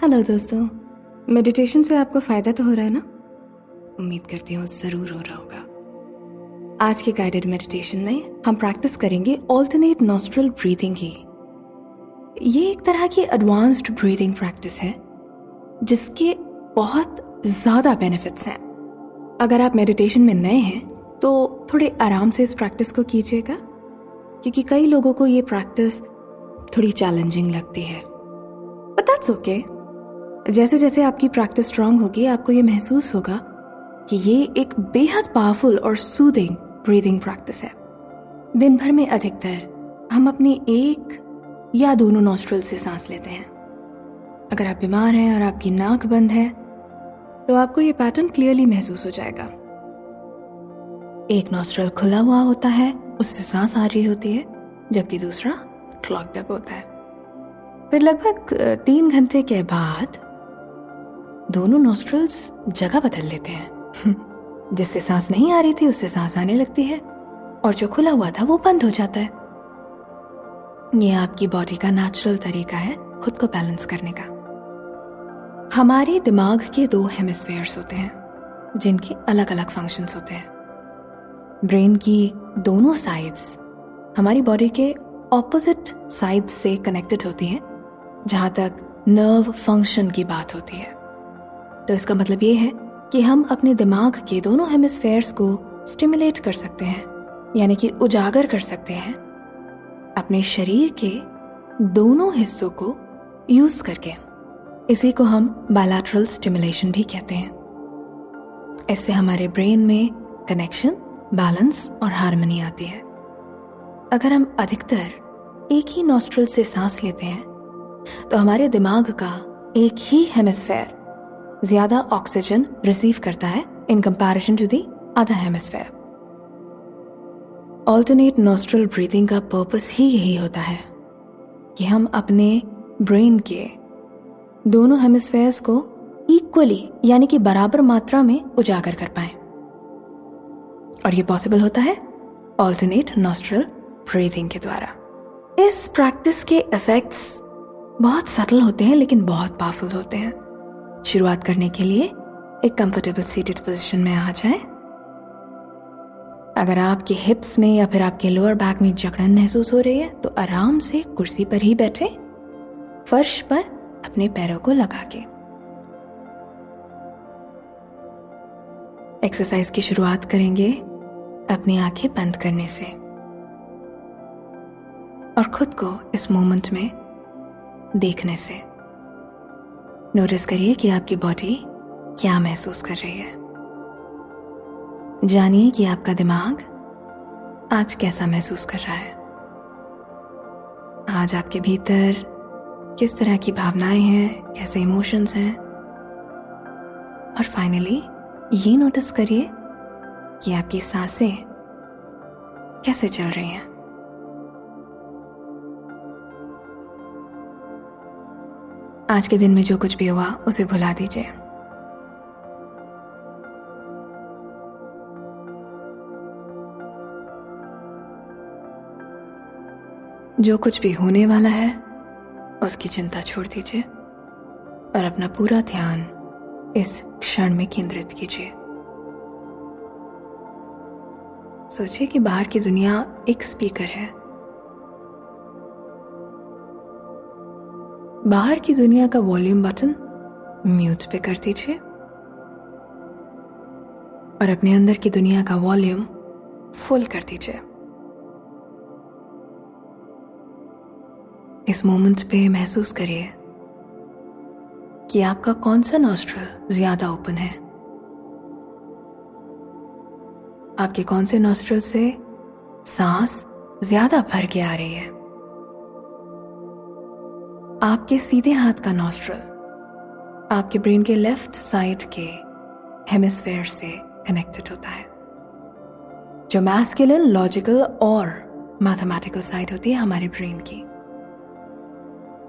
Hello दोस्तों, meditation से आपको फ़ायदा तो हो रहा है ना? उम्मीद करती हूँ ज़रूर हो रहा होगा। आज के गाइडेड मेडिटेशन में हम प्रैक्टिस करेंगे ऑल्टरनेट नॉस्ट्रल ब्रीथिंग की। ये एक तरह की एडवांस्ड ब्रीथिंग प्रैक्टिस है जिसके बहुत ज़्यादा बेनिफिट्स हैं। अगर आप मेडिटेशन में नए हैं तो थोड़े आराम से इस प्रैक्टिस को कीजिएगा, क्योंकि कई लोगों को ये प्रैक्टिस थोड़ी चैलेंजिंग लगती है। But that's okay. जैसे जैसे आपकी प्रैक्टिस स्ट्रांग होगी, आपको ये महसूस होगा कि ये एक बेहद पावरफुल और सूदिंग ब्रीदिंग प्रैक्टिस है। दिन भर में अधिकतर हम अपनी एक या दोनों नॉस्ट्रल से सांस लेते हैं। अगर आप बीमार हैं और आपकी नाक बंद है तो आपको ये पैटर्न क्लियरली महसूस हो जाएगा। एक नॉस्ट्रल खुला हुआ होता है, उससे सांस आ रही होती है, जबकि दूसरा क्लॉग्ड अप होता है। फिर लगभग 3 घंटे के बाद दोनों नॉस्ट्रल्स जगह बदल लेते हैं। जिससे सांस नहीं आ रही थी उससे सांस आने लगती है, और जो खुला हुआ था वो बंद हो जाता है। ये आपकी बॉडी का नेचुरल तरीका है खुद को बैलेंस करने का। हमारे दिमाग के 2 हेमिस्फेयर्स होते हैं जिनकी अलग अलग फंक्शंस होते हैं। ब्रेन की दोनों साइड्स हमारी बॉडी के ऑपोजिट साइड से कनेक्टेड होती हैं जहां तक नर्व फंक्शन की बात होती है। तो इसका मतलब ये है कि हम अपने दिमाग के दोनों हेमिस्फेयर्स को स्टिमुलेट कर सकते हैं, यानी कि उजागर कर सकते हैं अपने शरीर के दोनों हिस्सों को यूज करके। इसी को हम बायलैटरल स्टिमुलेशन भी कहते हैं। इससे हमारे ब्रेन में कनेक्शन, बैलेंस और हार्मनी आती है। अगर हम अधिकतर एक ही नॉस्ट्रल से सांस लेते हैं तो हमारे दिमाग का एक ही हेमिस्फेयर ज्यादा ऑक्सीजन रिसीव करता है in comparison to the other hemisphere. Alternate nostril breathing का पर्पस ही यही होता है कि हम अपने ब्रेन के दोनों हेमिस्फेयर्स को इक्वली, यानी कि बराबर मात्रा में उजागर कर पाएं। और ये पॉसिबल होता है ऑल्टरनेट नॉस्ट्रल ब्रीथिंग के द्वारा। इस प्रैक्टिस के इफेक्ट्स बहुत सटल होते हैं लेकिन बहुत पावरफुल होते हैं। शुरुआत करने के लिए एक कंफर्टेबल सीटेड पोजीशन में आ जाएं। अगर आपके हिप्स में या फिर आपके लोअर बैक में जकड़न महसूस हो रही है तो आराम से कुर्सी पर ही बैठे, फर्श पर अपने पैरों को लगा के। एक्सरसाइज की शुरुआत करेंगे अपनी आंखें बंद करने से, और खुद को इस मोमेंट में देखने से। नोटिस करिए कि आपकी बॉडी क्या महसूस कर रही है। जानिए कि आपका दिमाग आज कैसा महसूस कर रहा है। आज आपके भीतर किस तरह की भावनाएं हैं, कैसे इमोशंस हैं। और फाइनली ये नोटिस करिए कि आपकी सांसें कैसे चल रही हैं। आज के दिन में जो कुछ भी हुआ उसे भुला दीजिए। जो कुछ भी होने वाला है उसकी चिंता छोड़ दीजिए और अपना पूरा ध्यान इस क्षण में केंद्रित कीजिए। सोचिए कि बाहर की दुनिया एक स्पीकर है। बाहर की दुनिया का वॉल्यूम बटन म्यूट पे कर दीजिए और अपने अंदर की दुनिया का वॉल्यूम फुल कर दीजिए। इस मोमेंट पे महसूस करिए कि आपका कौन सा नॉस्ट्रल ज्यादा ओपन है। आपके कौन से नॉस्ट्रल से सांस ज्यादा भर के आ रही है। आपके सीधे हाथ का नॉस्ट्रल आपके ब्रेन के लेफ्ट साइड के हेमिस्फेयर से कनेक्टेड होता है, जो मैस्कुलिन, लॉजिकल और मैथमेटिकल साइड होती है हमारे ब्रेन की।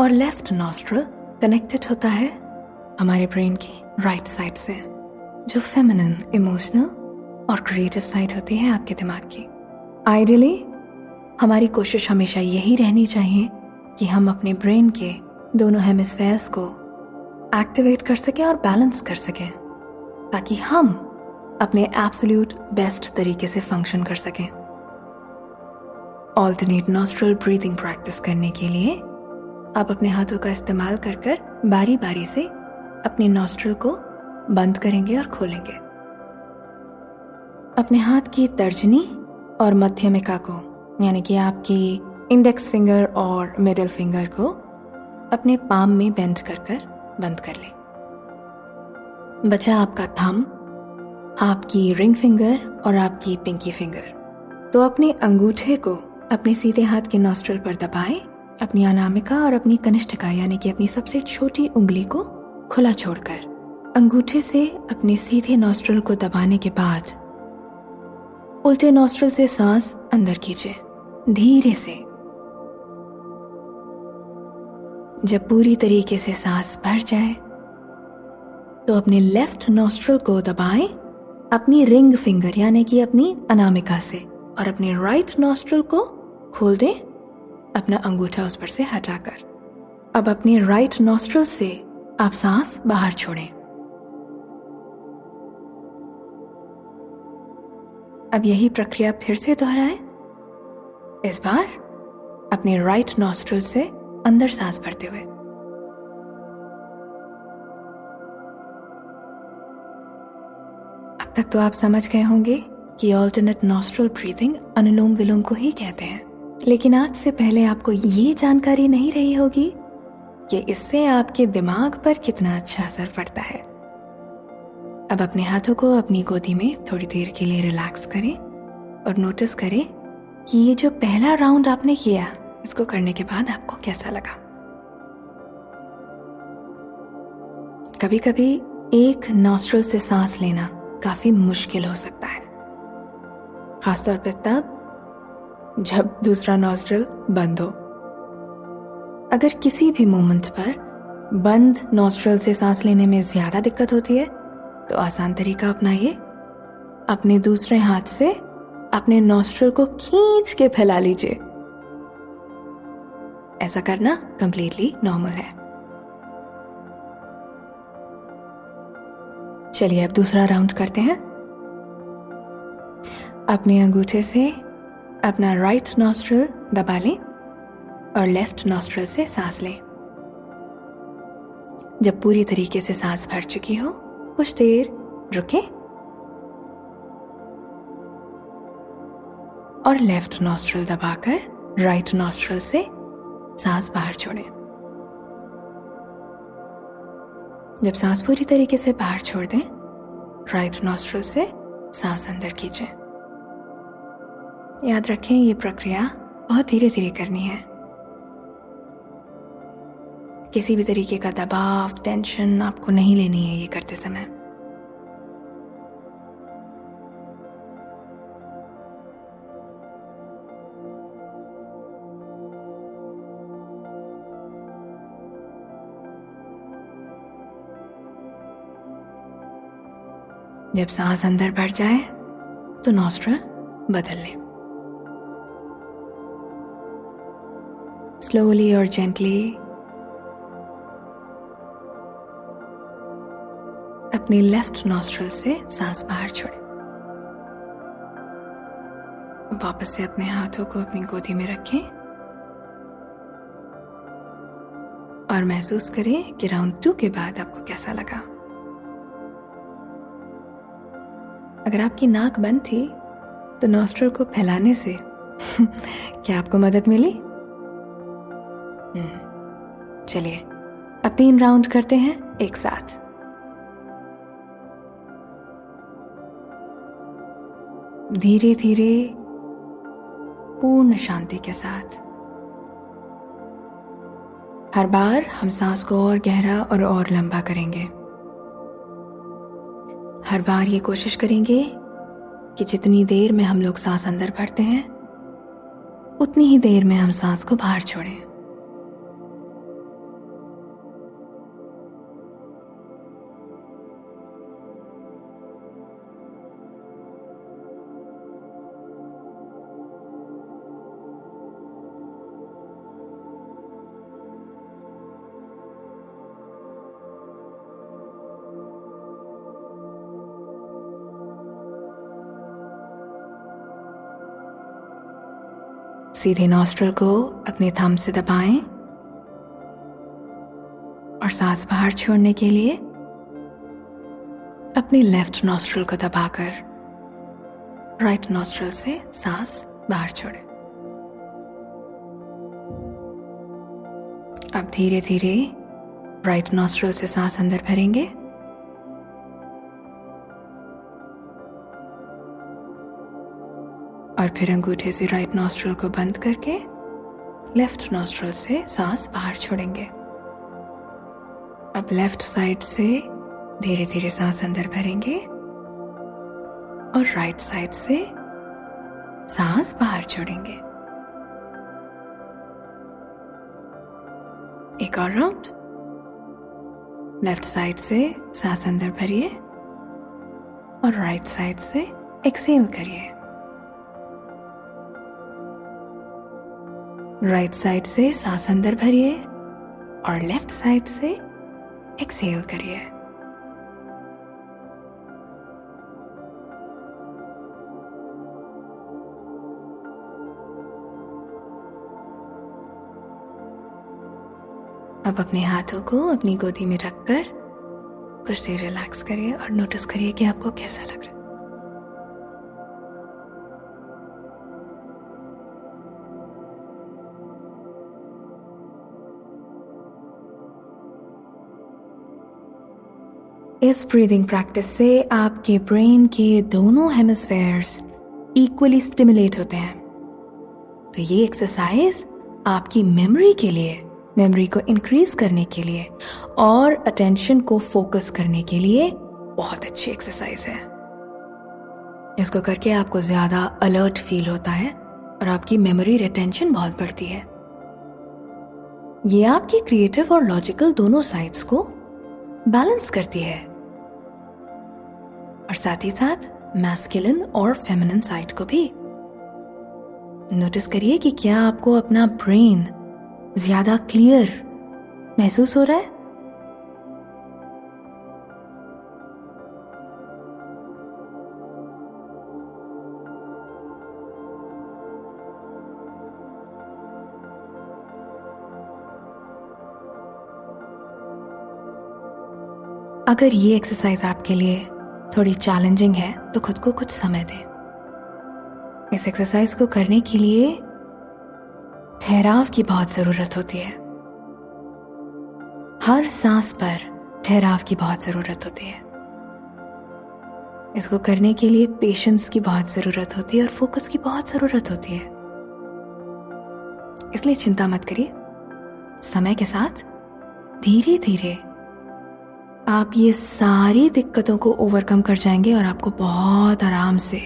और लेफ्ट नॉस्ट्रल कनेक्टेड होता है हमारे ब्रेन की राइट साइड से, जो फेमिनिन, इमोशनल और क्रिएटिव साइड होती है आपके दिमाग की। आइडियली हमारी कोशिश हमेशा यही रहनी चाहिए कि हम अपने ब्रेन के दोनों हेमिस्फेयर्स को एक्टिवेट कर सकें और बैलेंस कर सकें, ताकि हम अपने एब्सोल्यूट बेस्ट तरीके से फंक्शन कर सकें। ऑल्टरनेट नॉस्ट्रल ब्रीथिंग प्रैक्टिस करने के लिए आप अपने हाथों का इस्तेमाल कर कर बारी बारी से अपने नॉस्ट्रल को बंद करेंगे और खोलेंगे। अपने हाथ की तर्जनी और मध्यमिका को, यानी कि आपकी इंडेक्स फिंगर और मिडिल फिंगर को अपने पाम में बेंड कर कर बंद कर लें। बचा आपका थंब, आपकी रिंग फिंगर और आपकी पिंकी फिंगर। तो अपने अंगूठे को अपने सीधे हाथ के नॉस्ट्रल पर दबाएं, अपनी अनामिका और अपनी कनिष्ठिका यानी कि अपनी सबसे छोटी उंगली को खुला छोड़कर अंगूठे से अपने सीधे नॉस्ट्रल को दबाने के बाद उल्टे नॉस्ट्रल से सांस अंदर खींचे धीरे से। जब पूरी तरीके से सांस भर जाए तो अपने लेफ्ट नॉस्ट्रल को दबाएं अपनी रिंग फिंगर यानी कि अपनी अनामिका से, और अपने राइट नॉस्ट्रल को खोल दें अपना अंगूठा उस पर से हटाकर। अब अपने राइट नॉस्ट्रल से आप सांस बाहर छोड़ें। अब यही प्रक्रिया फिर से दोहराएं। इस बार अपने राइट नॉस्ट्रल से अंदर सांस भरते हुए। अब तक तो आप समझ गए होंगे कि ऑल्टरनेट नॉस्ट्रल ब्रीथिंग अनुलोम विलोम को ही कहते हैं, लेकिन आज से पहले आपको ये जानकारी नहीं रही होगी कि इससे आपके दिमाग पर कितना अच्छा असर पड़ता है। अब अपने हाथों को अपनी गोदी में थोड़ी देर के लिए रिलैक्स करें और नोटिस करें कि ये जो पहला राउंड आपने किया, इसको करने के बाद आपको कैसा लगा। कभी कभी एक नॉस्ट्रल से सांस लेना काफी मुश्किल हो सकता है, खासतौर पे तब जब दूसरा नॉस्ट्रल बंद हो। अगर किसी भी मोमेंट पर बंद नॉस्ट्रल से सांस लेने में ज्यादा दिक्कत होती है तो आसान तरीका अपनाइए। अपने दूसरे हाथ से अपने नॉस्ट्रल को खींच के फैला लीजिए। ऐसा करना कंप्लीटली नॉर्मल है। चलिए अब दूसरा राउंड करते हैं। अपने अंगूठे से अपना राइट नॉस्ट्रल दबा लें और लेफ्ट नॉस्ट्रल से सांस लें। जब पूरी तरीके से सांस भर चुकी हो, कुछ देर रुकें और लेफ्ट नॉस्ट्रल दबाकर राइट नॉस्ट्रल से सांस बाहर छोड़ें। जब सांस पूरी तरीके से बाहर छोड़ दें, राइट नॉस्ट्रल से सांस अंदर खींचें। याद रखें, ये प्रक्रिया बहुत धीरे धीरे करनी है। किसी भी तरीके का दबाव, टेंशन आपको नहीं लेनी है ये करते समय। जब सांस अंदर बढ़ जाए तो नॉस्ट्रल बदल लें। स्लोली और जेंटली अपनी लेफ्ट नॉस्ट्रल से सांस बाहर छोड़ें। वापस से अपने हाथों को अपनी गोदी में रखें और महसूस करें कि राउंड 2 के बाद आपको कैसा लगा। अगर आपकी नाक बंद थी तो नॉस्ट्रल को फैलाने से क्या आपको मदद मिली? चलिए अब 3 राउंड करते हैं एक साथ। धीरे धीरे पूर्ण शांति के साथ। हर बार हम सांस को और गहरा और लंबा करेंगे। हर बार ये कोशिश करेंगे कि जितनी देर में हम लोग सांस अंदर भरते हैं उतनी ही देर में हम सांस को बाहर छोड़ें। सीधे नॉस्ट्रल को अपने थंब से दबाएं और सांस बाहर छोड़ने के लिए अपने लेफ्ट नॉस्ट्रल को दबाकर राइट नॉस्ट्रल से सांस बाहर छोड़ें। अब धीरे धीरे राइट नॉस्ट्रल से सांस अंदर भरेंगे और फिर अंगूठे से राइट नॉस्ट्रल को बंद करके लेफ्ट नॉस्ट्रल से सांस बाहर छोड़ेंगे। अब लेफ्ट साइड से धीरे धीरे सांस अंदर भरेंगे और राइट साइड से सांस बाहर छोड़ेंगे। एक और राउंड। लेफ्ट साइड से सांस अंदर भरिए और राइट साइड से एक्सेल करिए। राइट साइड से सांस अंदर भरिए और लेफ्ट साइड से एक्सेल करिए। अब अपने हाथों को अपनी गोदी में रखकर कुछ देर रिलैक्स करिए और नोटिस करिए कि आपको कैसा लग रहा है। इस ब्रीदिंग प्रैक्टिस से आपके ब्रेन के दोनों हेमिस्फेयर्स इक्वली स्टिमुलेट होते हैं। तो ये एक्सरसाइज आपकी मेमोरी के लिए, मेमोरी को इंक्रीज करने के लिए और अटेंशन को फोकस करने के लिए बहुत अच्छी एक्सरसाइज है। इसको करके आपको ज्यादा अलर्ट फील होता है और आपकी मेमोरी रिटेंशन बहुत बढ़ती है। ये आपकी क्रिएटिव और लॉजिकल दोनों साइड्स को बैलेंस करती है और साथ ही साथ मैस्कुलिन और फेमिनिन साइड को भी। नोटिस करिए कि क्या आपको अपना ब्रेन ज्यादा क्लियर महसूस हो रहा है। अगर ये एक्सरसाइज आपके लिए थोड़ी चैलेंजिंग है तो खुद को कुछ समय दें। इस एक्सरसाइज को करने के लिए ठहराव की बहुत जरूरत होती है। हर सांस पर ठहराव की बहुत जरूरत होती है। इसको करने के लिए पेशेंस की बहुत जरूरत होती है और फोकस की बहुत जरूरत होती है। इसलिए चिंता मत करिए, समय के साथ धीरे धीरे आप ये सारी दिक्कतों को ओवरकम कर जाएंगे और आपको बहुत आराम से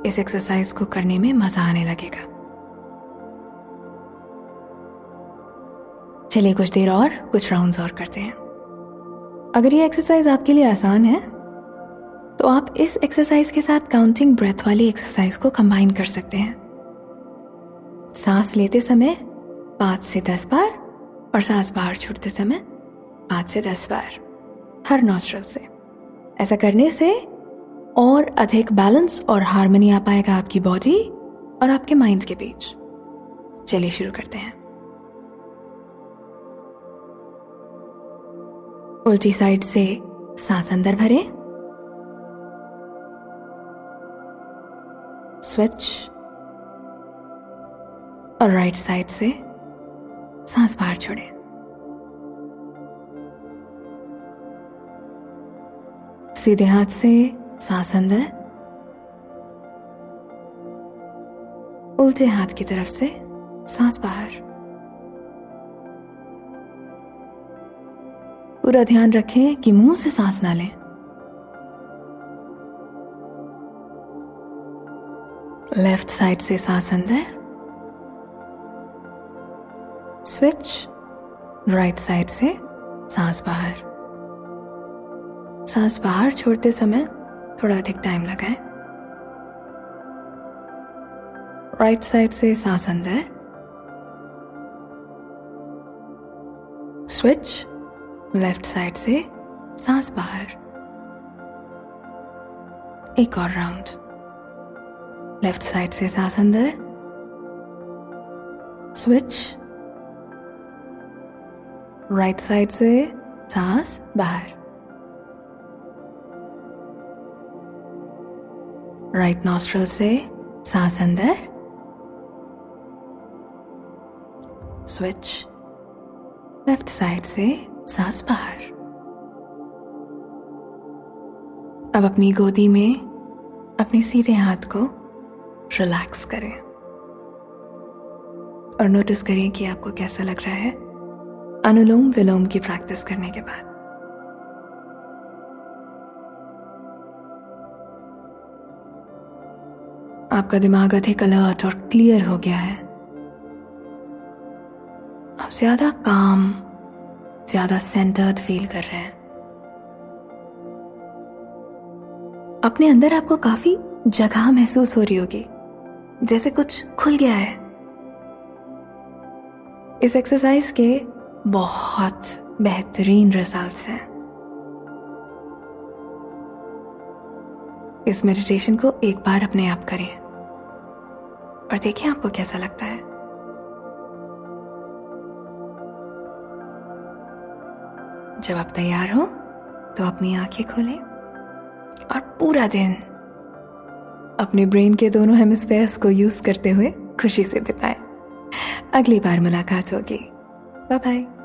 इस एक्सरसाइज को करने में मजा आने लगेगा। चलिए कुछ देर और, कुछ राउंड्स और करते हैं। अगर ये एक्सरसाइज आपके लिए आसान है तो आप इस एक्सरसाइज के साथ काउंटिंग ब्रेथ वाली एक्सरसाइज को कंबाइन कर सकते हैं। सांस लेते समय 5 से 10 बार और सांस बाहर छोड़ते समय 5 से 10 बार हर नॉस्ट्रल से। ऐसा करने से और अधिक बैलेंस और हार्मनी आ पाएगा आपकी बॉडी और आपके माइंड के बीच। चलिए शुरू करते हैं। उल्टी साइड से सांस अंदर भरें, स्विच, और राइट साइड से सांस बाहर छोड़ें। सीधे हाथ से सांस अंदर, उल्टे हाथ की तरफ से सांस बाहर। पूरा ध्यान रखें कि मुंह से सांस ना लें। लेफ्ट साइड से सांस अंदर, स्विच, राइट साइड से सांस बाहर। सांस बाहर छोड़ते समय थोड़ा अधिक टाइम लगाएं। राइट साइड से सांस अंदर, स्विच, लेफ्ट साइड से सांस बाहर। एक और राउंड। लेफ्ट साइड से सांस अंदर, स्विच, राइट साइड से सांस बाहर, राइट नॉस्ट्रल से सांस अंदर, स्विच, लेफ्ट साइड से सांस बाहर। अब अपनी गोदी में अपने सीधे हाथ को रिलैक्स करें और नोटिस करें कि आपको कैसा लग रहा है अनुलोम विलोम की प्रैक्टिस करने के बाद। आपका दिमाग अधिक अलर्ट और क्लियर हो गया है। आप ज्यादा काम, ज्यादा सेंटर्ड फील कर रहे हैं। अपने अंदर आपको काफी जगह महसूस हो रही होगी, जैसे कुछ खुल गया है। इस एक्सरसाइज के बहुत बेहतरीन रिजल्ट्स हैं। इस मेडिटेशन को एक बार अपने आप करें और देखिए आपको कैसा लगता है। जब आप तैयार हो तो अपनी आंखें खोलें और पूरा दिन अपने ब्रेन के दोनों हेमिस्फेयर्स को यूज करते हुए खुशी से बिताएं। अगली बार मुलाकात होगी। Bye bye.